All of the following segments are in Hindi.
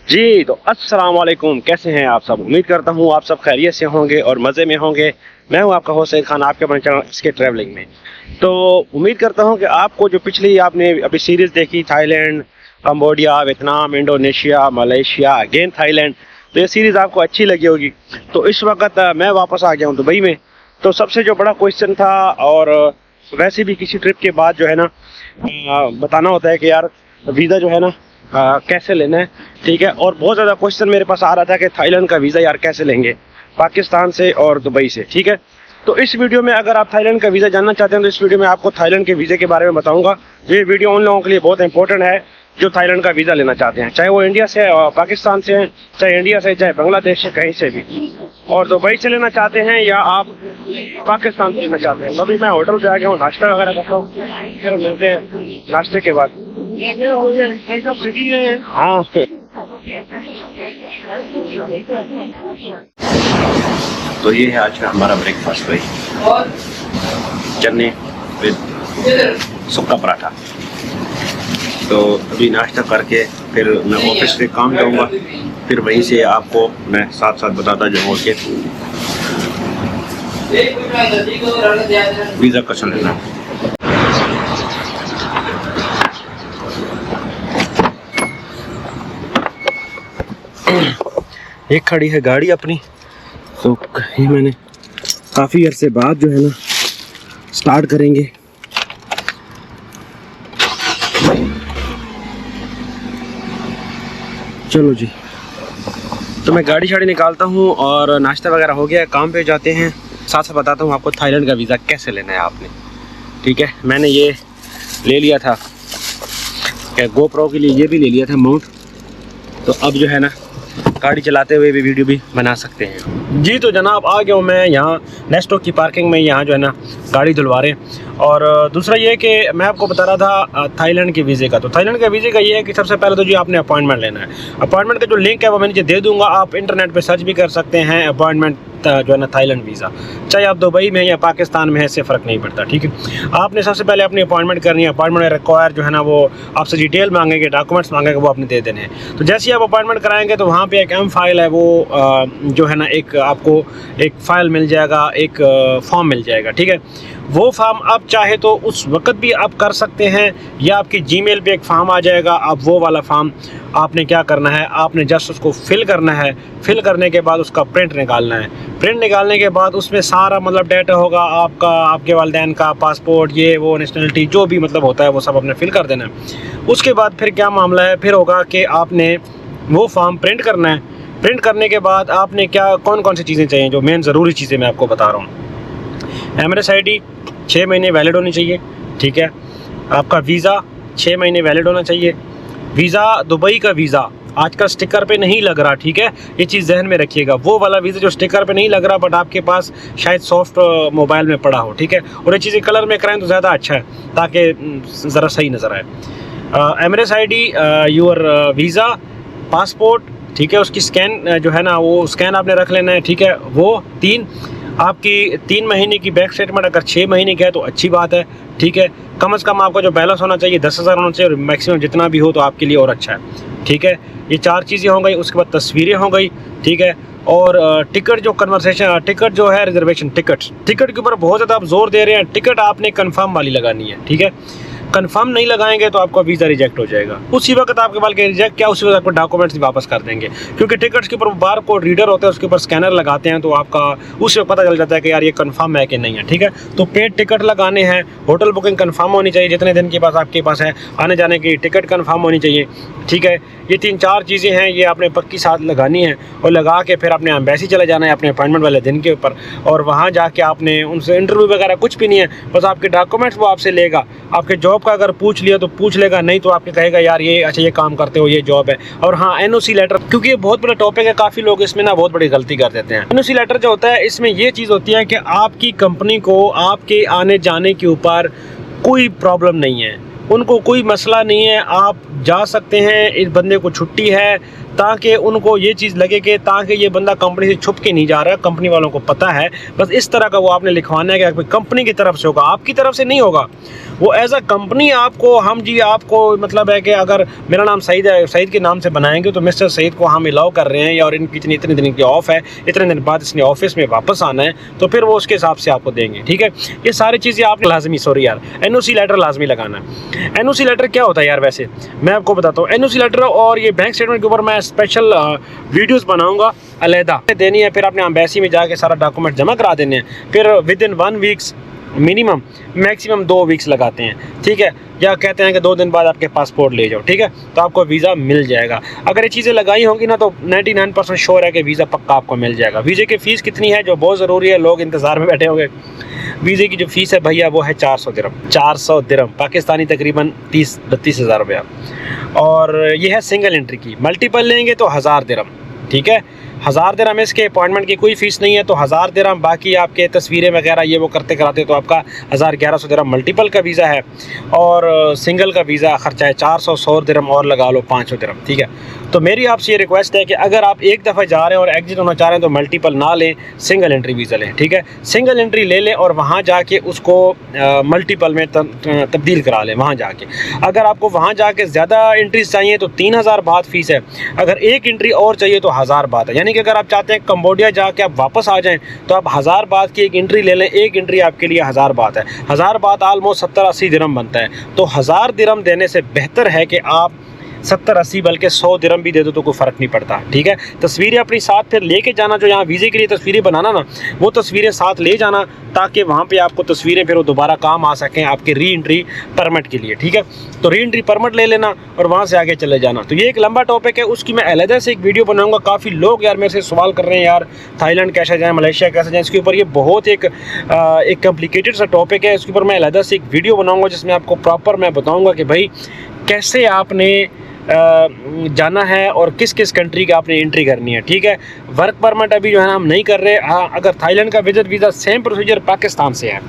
जी तो अस्सलाम वालेकुम, कैसे हैं आप सब। उम्मीद करता हूँ आप सब खैरियत से होंगे और मज़े में होंगे। मैं हूँ आपका होस्ट सईद खान, आपके अपने चैनल इसके ट्रैवलिंग में। तो उम्मीद करता हूँ कि आपको जो पिछली आपने अभी सीरीज़ देखी, Thailand, Cambodia, Vietnam, Indonesia, Malaysia, again Thailand, तो ये सीरीज़ आपको अच्छी लगी होगी। तो इस वक्त मैं वापस आ गया हूँ दुबई में। तो सबसे जो बड़ा क्वेश्चन था, और वैसे भी किसी ट्रिप के बाद जो है ना बताना होता है कि यार वीज़ा जो है ना कैसे लेना है, ठीक है। और बहुत ज़्यादा क्वेश्चन मेरे पास आ रहा था कि थाईलैंड का वीज़ा यार कैसे लेंगे, पाकिस्तान से और दुबई से, ठीक है। तो इस वीडियो में अगर आप थाईलैंड का वीज़ा जानना चाहते हैं तो इस वीडियो में आपको थाईलैंड के वीज़े के बारे में बताऊंगा। ये वीडियो उन लोगों के लिए बहुत इंपॉर्टेंट है जो थाईलैंड का वीज़ा लेना चाहते हैं, चाहे वो इंडिया से, पाकिस्तान से, चाहे इंडिया से, चाहे बांग्लादेश से, कहीं से भी। और दुबई से लेना चाहते हैं या आप पाकिस्तान से लेना चाहते हैं। अभी मैं होटल पे आ गया हूँ, नाश्ता वगैरह करता हूँ, फिर मिलते हैं नाश्ते के बाद। हाँ, तो ये है आज का हमारा ब्रेकफास्ट भाई, चने विद सुक्का पराठा। तो अभी नाश्ता करके फिर मैं ऑफिस पे काम जाऊंगा, फिर वहीं से आपको मैं साथ साथ बताता जाऊंगा कि वीज़ा कैसे लेना है। एक खड़ी है गाड़ी अपनी, तो ये मैंने काफ़ी अरसे बाद जो है ना स्टार्ट करेंगे। चलो जी, तो मैं गाड़ी शाड़ी निकालता हूँ और नाश्ता वगैरह हो गया है, काम पे जाते हैं। साथ साथ बताता हूँ आपको थाईलैंड का वीज़ा कैसे लेना है आपने, ठीक है। मैंने ये ले लिया था क्या, गोप्रो के लिए ये भी ले लिया था माउंट। तो अब जो है ना गाड़ी चलाते हुए भी वीडियो भी बना सकते हैं। जी तो जनाब आ गया हूँ मैं यहाँ नेस्टो की पार्किंग में, यहाँ जो है ना गाड़ी धुलवा रहे हैं। और दूसरा ये है कि मैं आपको बता रहा था थाईलैंड के वीज़े का। तो थाईलैंड के वीज़े का ये है कि सबसे पहले तो जी आपने अपॉइंटमेंट लेना है। अपॉइंटमेंट का जो लिंक है वो मैं नीचे दे दूँगा, आप इंटरनेट पर सर्च भी कर सकते हैं अपॉइंटमेंट जो है ना थाईलैंड वीज़ा। चाहे आप दुबई में या पाकिस्तान में है, इससे फ़र्क नहीं पड़ता, ठीक है। आपने सबसे पहले अपनी अपॉइंटमेंट करनी है। अपॉइंटमेंट में रिक्वायर जो है ना वो आपसे डिटेल मांगेंगे, डॉक्यूमेंट्स मांगेंगे, वो आपने दे देने हैं। तो जैसे ही आप अपॉइंटमेंट कराएंगे तो वहाँ पे एक एम फाइल है, वो जो है ना एक आपको एक फ़ाइल मिल जाएगा, एक फॉर्म मिल जाएगा, ठीक है। वो फॉर्म आप चाहे तो उस वक्त भी आप कर सकते हैं, या आपकी जीमेल पे एक फॉर्म आ जाएगा। आप वो वाला फॉर्म आपने क्या करना है, आपने जस्ट उसको फिल करना है। फिल करने के बाद उसका प्रिंट निकालना है। प्रिंट निकालने के बाद उसमें सारा मतलब डाटा होगा आपका, आपके वालिदैन का, पासपोर्ट, ये वो, नेशनलिटी, जो भी मतलब होता है वो सब आपने फिल कर देना है। उसके बाद फिर क्या मामला है, फिर होगा कि आपने वो फॉर्म प्रिंट करना है। प्रिंट करने के बाद आपने क्या, कौन कौन सी चीज़ें चाहिए, जो मेन ज़रूरी चीज़ें मैं आपको बता रहा हूँ। एमरेस ID 6 महीने वैलिड होनी चाहिए, ठीक है। आपका वीज़ा 6 महीने वैलिड होना चाहिए। वीज़ा, दुबई का वीज़ा आजकल स्टिकर पे नहीं लग रहा, ठीक है। ये चीज़ जहन में रखिएगा। वो वाला वीज़ा जो स्टिकर पे नहीं लग रहा बट आपके पास शायद सॉफ्ट मोबाइल में पड़ा हो, ठीक है। और ये चीज़ें कलर में कराएं तो ज़्यादा अच्छा है, ताकि ज़रा सही नज़र आए। एमरेस ID, योर वीज़ा, पासपोर्ट, ठीक है। उसकी स्कैन जो है ना वो स्कैन आपने रख लेना है, ठीक है। वो 3 आपकी 3 महीने की बैंक स्टेटमेंट, अगर 6 महीने की है तो अच्छी बात है, ठीक है। कम से कम आपका जो बैलेंस होना चाहिए 10,000 होना चाहिए, और मैक्सिमम जितना भी हो तो आपके लिए और अच्छा है, ठीक है। ये 4 चीज़ें हो गई। उसके बाद तस्वीरें हो गई, ठीक है। और टिकट जो कन्वर्सेशन, टिकट जो है रिजर्वेशन टिकट के ऊपर बहुत ज़्यादा आप जोर दे रहे हैं। टिकट आपने कंफर्म वाली लगानी है, ठीक है। कंफर्म नहीं लगाएंगे तो आपका वीज़ा रिजेक्ट हो जाएगा। उसी वक्त आपके बल्कि रिजेक्ट क्या, उसी वक्त आपको डॉक्यूमेंट्स वापस कर देंगे, क्योंकि टिकट्स के ऊपर बार कोड रीडर होते हैं, उसके ऊपर स्कैनर लगाते हैं, तो आपका उसी वक्त पता चल जाता है कि यार ये कंफर्म है कि नहीं है, ठीक है। तो पेड टिकट लगाने हैं। होटल बुकिंग कंफर्म होनी चाहिए, जितने दिन के पास आपके पास है आने जाने की टिकट कंफर्म होनी चाहिए, ठीक है। ये 3-4 चीज़ें हैं, ये आपने पक्की साथ लगानी है। और लगा के फिर अपने एम्बेसी चले जाना है अपने अपॉइंटमेंट वाले दिन के ऊपर, और वहाँ जाके आपने उनसे इंटरव्यू वगैरह कुछ भी नहीं है, बस आपके डॉक्यूमेंट्स वो आपसे लेगा। आपके जॉब का अगर पूछ लिया तो पूछ लेगा, नहीं तो आपके कहेगा यार ये अच्छा ये काम करते हो, ये जॉब है। और हाँ, NOC लेटर, क्योंकि ये बहुत बड़ा टॉपिक है, काफ़ी लोग इसमें ना बहुत बड़ी गलती कर देते हैं। NOC लेटर जो होता है, इसमें ये चीज़ होती है कि आपकी कंपनी को आपके आने जाने के ऊपर कोई प्रॉब्लम नहीं है, उनको कोई मसला नहीं है, आप जा सकते हैं। इस बंदे को छुट्टी है ताकि उनको ये चीज़ लगे कि ताकि ये बंदा कंपनी से छुप के नहीं जा रहा है, कंपनी वालों को पता है। बस इस तरह का वो आपने लिखवाना है कि कंपनी की तरफ से होगा, आपकी तरफ से नहीं होगा। वो एज अ कंपनी आपको, हम जी आपको मतलब है कि अगर मेरा नाम सईद है, सईद के नाम से बनाएंगे तो मिस्टर सईद को हम अलाउ कर रहे हैं और इनकी इतने दिन की ऑफ है, इतने दिन बाद इसने ऑफिस में वापस आना है, तो फिर वो उसके हिसाब से आपको देंगे। ठीक है, ये सारी चीज़ें आपने लाजमी, सॉरी यार, NOC लेटर लाजमी लगाना है। NOC लेटर क्या होता है यार, वैसे मैं आपको बताता हूँ। NOC लेटर और ये बैंक स्टेटमेंट के ऊपर मैं स्पेशल वीडियोस बनाऊंगा, अलहदा देनी है। फिर अपने एम्बेसी में जाके सारा डॉक्यूमेंट जमा करा देने हैं। फिर with in 1 weeks minimum, maximum 2 weeks लगाते हैं। ठीक है, या कहते हैं कि 2 दिन बाद आपके पासपोर्ट ले जाओ। ठीक है, तो आपको वीज़ा मिल जाएगा। अगर ये चीज़ें लगाई होंगी ना तो 99% श्योर है कि वीज़ा पक्का आपको मिल जाएगा। वीज़े की फ़ीस कितनी है, जो बहुत ज़रूरी है, लोग इंतज़ार में बैठे होंगे। वीज़े की जो फ़ीस है भैया वो है 400 दिरहम, 400 दिरहम पाकिस्तानी तकरीबन 30-32 हज़ार रुपया। और ये है सिंगल एंट्री की। मल्टीपल लेंगे तो 1000 दिरहम। ठीक है, 1000 दिरहम, इसके अपॉइंटमेंट की कोई फ़ीस नहीं है, तो 1000 दिरहम। बाकी आपके तस्वीरें वगैरह ये वो करते कराते तो आपका 1100 दिरहम मल्टीपल का वीज़ा है। और सिंगल का वीज़ा खर्चा है 400 दिरहम और लगा लो 500 दिरहम। ठीक है, तो मेरी आपसे ये रिक्वेस्ट है कि अगर आप एक दफ़ा जा रहे हैं और एग्जिट होना चाह रहे हैं तो मल्टीपल ना लें, सिंगल एंट्री वीज़ा लें। ठीक है, सिंगल एंट्री ले लें और वहाँ जाके उसको मल्टीपल में तब्दील करा लें। वहाँ जाके अगर आपको वहाँ जाके ज़्यादा एंट्रीज चाहिए तो 3000 बात फ़ीस है। अगर एक एंट्री और चाहिए तो 1000 बात है। यानी कि अगर आप चाहते हैं कंबोडिया जाके आप वापस आ जाएं तो आप 1000 बात की एक एंट्री ले लें। एक एंट्री आपके लिए 1000 बात है। 1000 बात ऑलमोस्ट 70-80 दिरहम बनता है। तो 1000 दिरहम देने से बेहतर है कि आप 70-80 बल्कि 100 दिरहम भी दे दो तो कोई फ़र्क नहीं पड़ता। ठीक है, तस्वीरें अपनी साथ फिर लेके जाना। जो यहाँ वीज़े के लिए तस्वीरें बनाना ना, वो तस्वीरें साथ ले जाना ताकि वहाँ पे आपको तस्वीरें फिर वो दोबारा काम आ सकें आपके री एंट्री परमिट के लिए। ठीक है, तो री एंट्री परमिट ले लेना और वहाँ से आगे चले जाना। तो ये एक लंबा टॉपिक है, उसकी मैं अलहदा से एक वीडियो बनाऊँगा। काफ़ी लोग यार मेरे से सवाल कर रहे हैं यार थाईलैंड कैसे जाएँ, मलेशिया कैसे जाएँ। इसके ऊपर ये बहुत एक कम्प्लिकेटेड सा टॉपिक है। इसके ऊपर मैं अलहदा से एक वीडियो बनाऊँगा जिसमें आपको प्रॉपर मैं बताऊँगा कि भाई कैसे आपने जाना है और किस किस कंट्री का आपने एंट्री करनी है। ठीक है, वर्क परमिट अभी जो है ना हम नहीं कर रहे। हाँ, अगर थाईलैंड का visit visa same procedure Pakistan से है,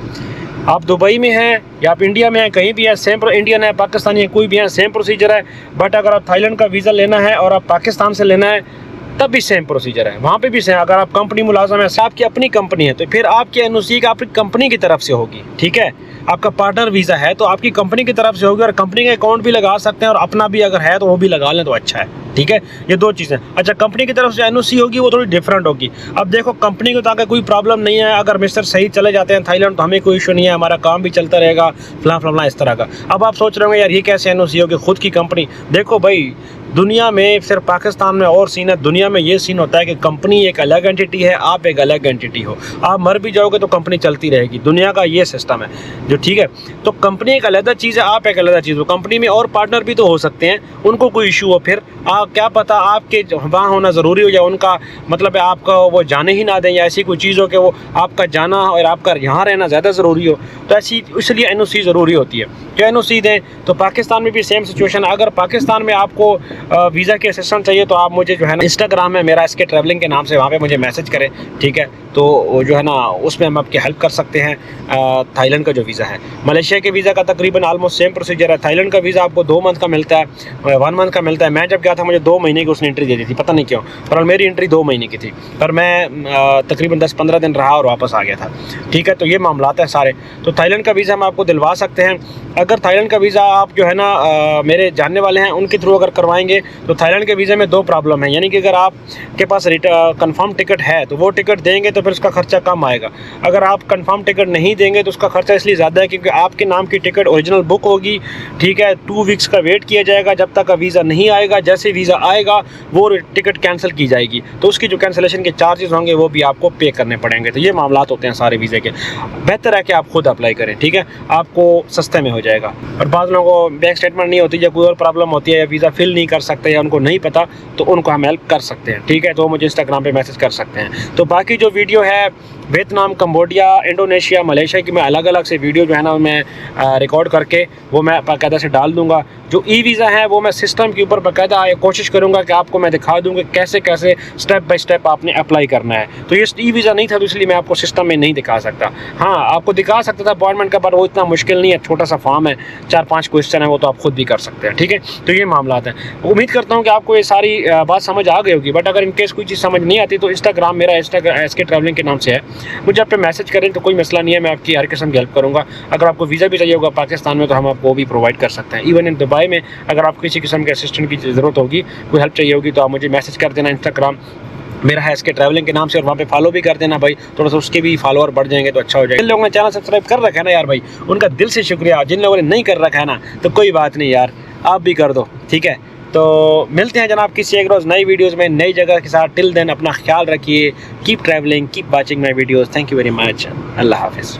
आप दुबई में हैं या आप इंडिया में हैं, कहीं भी है सेम, इंडियन है, पाकिस्तानी है, कोई भी है, सेम प्रोसीजर है। बट अगर आप थाईलैंड का वीज़ा लेना है और आप पाकिस्तान से लेना है तब भी सेम प्रोसीजर है, वहाँ पे भी सेम। अगर आप कंपनी मुलाजम है, आपकी अपनी कंपनी है, तो फिर आपकी NOC आपकी कंपनी की तरफ से होगी। ठीक है, आपका पार्टनर वीज़ा है तो आपकी कंपनी की तरफ से होगी और कंपनी का अकाउंट भी लगा सकते हैं और अपना भी अगर है तो वो भी लगा लें तो अच्छा है। ठीक है, ये 2 चीज़ें। अच्छा, कंपनी की तरफ से NOC होगी वो थोड़ी डिफरेंट होगी। अब देखो, कंपनी को ताकि कोई प्रॉब्लम नहीं है, अगर मिस्टर सईद चले जाते हैं थाईलैंड तो हमें कोई इशू नहीं है, हमारा काम भी चलता रहेगा, फलां इस तरह का। अब आप सोच रहे होंगे यार ये कैसे NOC होगी, खुद की कंपनी। देखो भाई, दुनिया में सिर्फ पाकिस्तान में और सीन है, दुनिया में ये सीन होता है कि कंपनी एक अलग एंटिटी है, आप एक अलग एंटिटी हो। आप मर भी जाओगे तो कंपनी चलती रहेगी, दुनिया का ये सिस्टम है जो। ठीक है, तो कंपनी एक अलग चीज़ है, आप एक अलग चीज़ हो। कंपनी में और पार्टनर भी तो हो सकते हैं, उनको कोई इशू हो, फिर आप क्या पता आपके वहाँ होना ज़रूरी हो या उनका मतलब है आपका वो जाने ही ना दें, या ऐसी कोई चीज़ हो कि वो आपका जाना और आपका यहाँ रहना ज़्यादा ज़रूरी हो, तो ऐसी इसलिए NOC ज़रूरी होती है। जो NOC दें तो पाकिस्तान में भी सेम सिचुएशन है। अगर पाकिस्तान में आपको वीज़ा की असिस्टेंस चाहिए तो आप मुझे जो है ना इंस्टाग्राम है मेरा SK ट्रैवलिंग के नाम से, वहाँ पे मुझे मैसेज करें। ठीक है, तो जो है ना उसमें हम आपकी हेल्प कर सकते हैं। थाईलैंड का जो वीज़ा है, मलेशिया के वीज़ा का तकरीबन ऑलमोस्ट सेम प्रोसीजर है। थाईलैंड का वीज़ा आपको 2 मंथ का मिलता है, 1 मंथ का मिलता है। मैं जब गया था मुझे 2 महीने की उसने एंट्री दे दी थी, पता नहीं क्यों, पर मेरी एंट्री 2 महीने की थी, पर मैं तकरीबन 10-15 दिन रहा और वापस आ गया था। ठीक है, तो ये मामलात हैं सारे। तो थाईलैंड का वीज़ा हम आपको दिलवा सकते हैं। अगर थाईलैंड का वीज़ा आप जो है ना मेरे जानने वाले हैं उनके थ्रू अगर करवाएंगे तो थाईलैंड के वीज़े में 2 प्रॉब्लम है। यानी कि अगर आपके पास कंफर्म टिकट है तो वो टिकट देंगे तो फिर उसका खर्चा कम आएगा। अगर आप कंफर्म टिकट नहीं देंगे तो उसका खर्चा इसलिए ज़्यादा है क्योंकि आपके नाम की टिकट ओरिजिनल बुक होगी। ठीक है, 2 वीक्स का वेट किया जाएगा जब तक का वीज़ा नहीं आएगा। जैसे वीज़ा आएगा वो टिकट कैंसिल की जाएगी, तो उसकी जो कैंसिलेशन के चार्जेस होंगे वो भी आपको पे करने पड़ेंगे। तो ये मामलात होते हैं सारे वीज़े के। बेहतर है कि आप खुद अप्लाई करें। ठीक है, आपको सस्ते में हो जाएगा। और बाद लोगों को बैंक स्टेटमेंट नहीं होती या कोई और प्रॉब्लम होती है या वीज़ा फिल नहीं कर सकते या उनको नहीं पता, तो उनको हम हेल्प कर सकते हैं। ठीक है, तो मुझे इंस्टाग्राम पे मैसेज कर सकते हैं। तो बाकी जो वीडियो है वियतनाम, कंबोडिया, इंडोनेशिया, मलेशिया की मैं अलग अलग से वीडियो जो है ना मैं रिकॉर्ड करके वो मैं बाकायदा से डाल दूँगा। जो वीज़ा है वो मैं सिस्टम के ऊपर बाकायदा कोशिश करूँगा कि आपको मैं दिखा दूँगा कैसे कैसे स्टेप बाय स्टेप आपने अप्लाई करना है। तो ये वीज़ा नहीं था तो इसलिए मैं आपको सिस्टम में नहीं दिखा सकता। हाँ, आपको दिखा सकता था अपॉइंटमेंट का, पर वो इतना मुश्किल नहीं है, छोटा सा फॉर्म में 4-5 क्वेश्चन है वो तो आप खुद भी कर सकते हैं, ठीक है। तो ये मामला है। उम्मीद करता हूँ कि आपको ये सारी बात समझ आ गई होगी, बट अगर इनकेस कोई चीज़ समझ नहीं आती तो इंस्टाग्राम मेरा SK ट्रैवलिंग के नाम से है, मुझे आप पे मैसेज करें तो कोई मसला नहीं है, मैं आपकी हर किस्म की हेल्प करूँगा। अगर आपको वीज़ा भी चाहिए होगा पाकिस्तान में तो हम आपको भी प्रोवाइड कर सकते हैं। इवन इन दुबई में अगर आपको किसी किस्म के असिस्टेंट की ज़रूरत होगी, कोई हेल्प चाहिए होगी तो आप मुझे मैसेज कर देना। इंस्टाग्राम मेरा है SK ट्रैवलिंग के नाम से, और वहाँ पे फॉलो भी कर देना भाई, थोड़ा सा उसके भी फॉलोअर बढ़ जाएंगे तो अच्छा हो जाएगा। जिन लोगों ने चैनल सब्सक्राइब कर रखा है ना यार भाई, उनका दिल से शुक्रिया। जिन लोगों ने नहीं कर रखा है ना तो कोई बात नहीं यार, आप भी कर दो, ठीक है। तो मिलते हैं जनाब किसी एक रोज़ नई वीडियोज़ में नई जगह के साथ। टिल देन अपना ख्याल रखिए, keep travelling, keep watching my videos. Thank you very much, अल्लाह हाफिज़।